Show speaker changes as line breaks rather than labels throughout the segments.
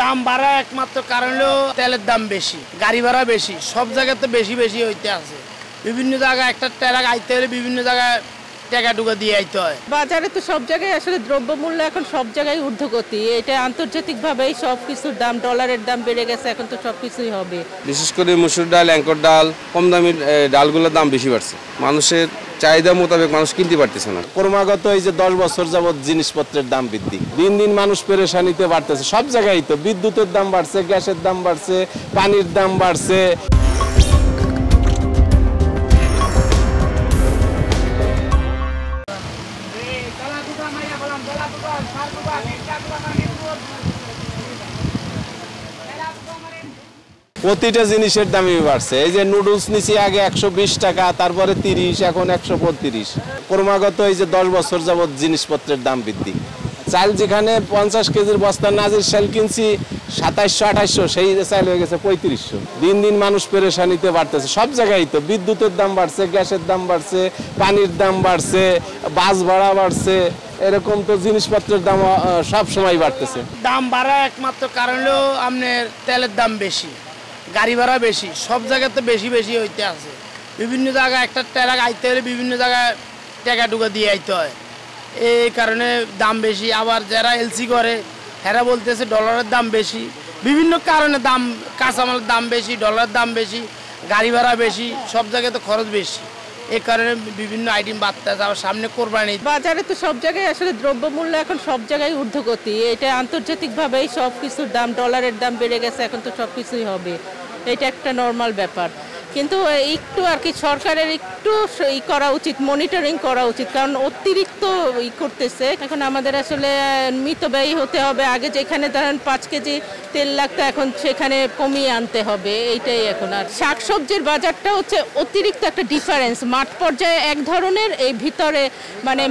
দাম বাড়া একমাত্র কারণ হলো তেলের দাম বেশি, গাড়ি ভাড়া বেশি, সব জায়গাতে বেশি বেশি হইতে আছে। বিভিন্ন জায়গায় একটা ট্রাক আইতে হলে বিভিন্ন জায়গায় টাকা টুকা দিয়ে আইতে হয়।
বাজারে তো সব জায়গায় আসলে দ্রব্যমূল্য এখন সব জায়গায় ঊর্ধ্বগতি। এটা আন্তর্জাতিকভাবেই সব কিছুর দাম, ডলারের দাম বেড়ে গেছে, এখন তো সব কিছুই হবে।
বিশেষ করে মসুর ডাল, অ্যাঙ্কর ডাল, কম দামি ডালগুলোর দাম বেশি বাড়ছে। মানুষের চাহিদা মোতাবেক মানুষ কিনতে পারতেছে না।
ক্রমাগত এই যে 10 বছর যাবত জিনিসপত্রের দাম বৃদ্ধি, দিন দিন মানুষ পেরেশানিতে বাড়তেছে। সব জায়গায় তো বিদ্যুতের দাম বাড়ছে, গ্যাসের দাম বাড়ছে, পানির দাম বাড়ছে। প্রতিটা জিনিসের দামই বাড়ছে। এই যে নুডলস নিচে আগে 120 টাকা, তারপরে 30, এখন 135। ক্রমাগত এই যে 10 বছর যাবত জিনিসপত্রের দাম বৃদ্ধি। চাল যেখানে 50 কেজির বস্তা নাজির চাল কিনছি 2700-2800, সেই চাল হয়ে গেছে 3500। দিন দিন মানুষ পেরেশানিতে বাড়তেছে। সব জায়গায় তো বিদ্যুতের দাম বাড়ছে, গ্যাসের দাম বাড়ছে, পানির দাম বাড়ছে, বাস ভাড়া বাড়ছে। এরকম তো জিনিসপত্রের দাম সব সময় বাড়তেছে।
দাম বাড়া একমাত্র কারণ হলো আপনার তেলের দাম বেশি, গাড়ি ভাড়া বেশি, সব জায়গাতে বেশি বেশি হইতে আছে। বিভিন্ন জায়গায় একটা ট্রাক আইতে হলে বিভিন্ন জায়গায় টাকা টুকা দিয়ে আইতে হয়। এই কারণে দাম বেশি। আবার যারা এলসি করে এরা বলতেছে ডলারের দাম বেশি। বিভিন্ন কারণে দাম, কাঁচামালের দাম বেশি, ডলারের দাম বেশি, গাড়ি ভাড়া বেশি, সব জায়গাতে খরচ বেশি। এই কারণে বিভিন্ন আইটেম বাড়তে আছে। আবার সামনে কোরবানি।
বাজারে তো সব জায়গায় আসলে দ্রব্যমূল্য এখন সব জায়গায় ঊর্ধ্বগতি। এটা আন্তর্জাতিকভাবেই সব কিছুর দাম, ডলারের দাম বেড়ে গেছে, এখন তো সব কিছুই হবে। এটা একটা নর্মাল ব্যাপার। কিন্তু একটু আর কি সরকারের একটু করা উচিত, মনিটরিং করা উচিত, কারণ অতিরিক্ত করতেছে। এখন আমাদের আসলে মিতব্যয়ী হতে হবে। আগে যেখানে ধরেন 5 কেজি তেল লাগতো, এখন সেখানে কমিয়ে আনতে হবে, এইটাই এখন। আর শাকসবজির বাজারটা হচ্ছে অতিরিক্ত একটা ডিফারেন্স। মাঠ পর্যায়ে এক ধরনের, এই ভিতরে মানে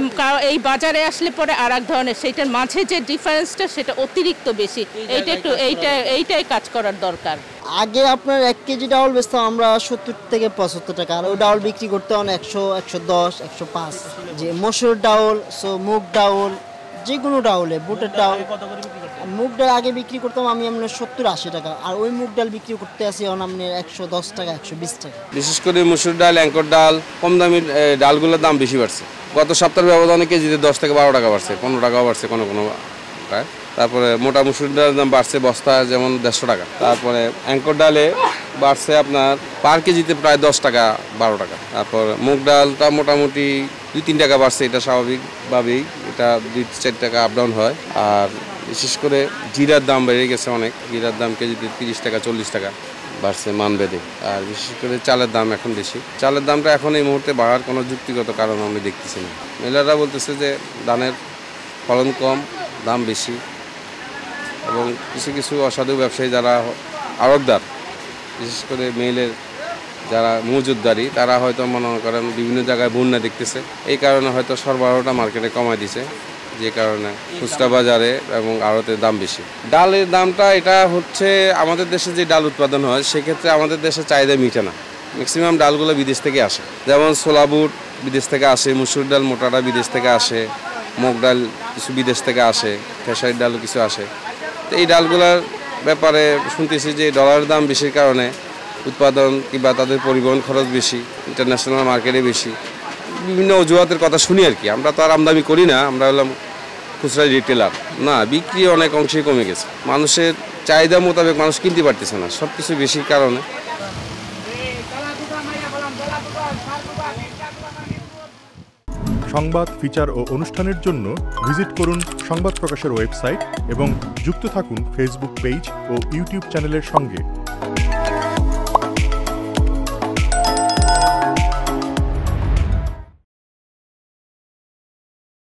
এই বাজারে আসলে পরে আর এক ধরনের, সেইটার মাঝে যে ডিফারেন্সটা সেটা অতিরিক্ত বেশি। এইটা একটু এইটাই কাজ করার দরকার।
আগে আপনার 1 কেজি ডাউল বেচতাম আমরা 70 থেকে 75 টাকা, আর ওই ডাউল বিক্রি করতে হয় 100, 110, 105। যে মসুর ডাউল, মুগ ডাউল, যে কোনো ডাউলে, বুটের ডাউল। মুগ ডাল আগে বিক্রি করতাম আমি আপনার 70-80 টাকা, আর ওই মুগ ডাল বিক্রি করতে আসি এখন আপনি 110 টাকা, 120 টাকা।
বিশেষ করে মসুর ডাল, অ্যাঙ্কর ডাল, কম দামি ডালগুলোর দাম বেশি বাড়ছে। গত সপ্তাহের ব্যবধানে কেজিতে 10 থেকে 12 টাকা বাড়ছে, 15 টাকাও বাড়ছে কোনো কোনো। তারপরে মোটা মসুর ডালের দাম বাড়ছে বস্তা যেমন 150 টাকা। তারপরে অ্যাঙ্কর ডালে বাড়ছে আপনার পার কেজিতে প্রায় 10 টাকা, 12 টাকা। তারপর মুগ ডালটা মোটামুটি 2-3 টাকা বাড়ছে, এটা স্বাভাবিকভাবেই, এটা 2-4 টাকা আপ ডাউন হয়। আর বিশেষ করে জিরার দাম বেড়ে গেছে অনেক। জিরার দাম কেজিতে 30 টাকা, 40 টাকা বাড়ছে মানভেদে। আর বিশেষ করে চালের দাম এখন বেশি। চালের দামটা এখন এই মুহূর্তে বাড়ার কোনো যুক্তিগত কারণ আমি দেখতেছি না। মেলারা বলতেছে যে ধানের ফলন কম, দাম বেশি, এবং কিছু কিছু অসাধু ব্যবসায়ী যারা আড়তদার, বিশেষ করে মেইলের যারা মজুতদারি, তারা হয়তো মনে করেন বিভিন্ন জায়গায় বন্যা দেখতেছে, এই কারণে হয়তো সরবরাহটা মার্কেটে কমায় দিছে, যে কারণে খুচরা বাজারে এবং আড়তের দাম বেশি। ডালের দামটা এটা হচ্ছে আমাদের দেশে যে ডাল উৎপাদন হয় সেক্ষেত্রে আমাদের দেশে চাহিদা মিটে না। ম্যাক্সিমাম ডালগুলো বিদেশ থেকে আসে, যেমন ছোলা বুট বিদেশ থেকে আসে, মসুর ডাল মোটাটা বিদেশ থেকে আসে, মুগ ডাল কিছু বিদেশ থেকে আসে, খেসারির ডালও কিছু আসে। তো এই ডালগুলোর ব্যাপারে শুনতেছি যে ডলারের দাম বেশির কারণে উৎপাদন কিংবা তাদের পরিবহন খরচ বেশি, ইন্টারন্যাশনাল মার্কেটে বেশি, বিভিন্ন অজুহাতের কথা শুনি আর কি। আমরা তো আর আমদানি করি না, আমরা হলাম খুচরা রিটেলার না। বিক্রি অনেক অংশেই কমে গেছে। মানুষের চাহিদা মোতাবেক মানুষ কিনতে পারতেছে না, সব কিছু বেশির কারণে।
সংবাদ, ফিচার ও অনুষ্ঠানের জন্য ভিজিট করুন সংবাদ প্রকাশের ওয়েবসাইট এবং যুক্ত থাকুন ফেসবুক পেজ ও ইউটিউব চ্যানেলের সঙ্গে।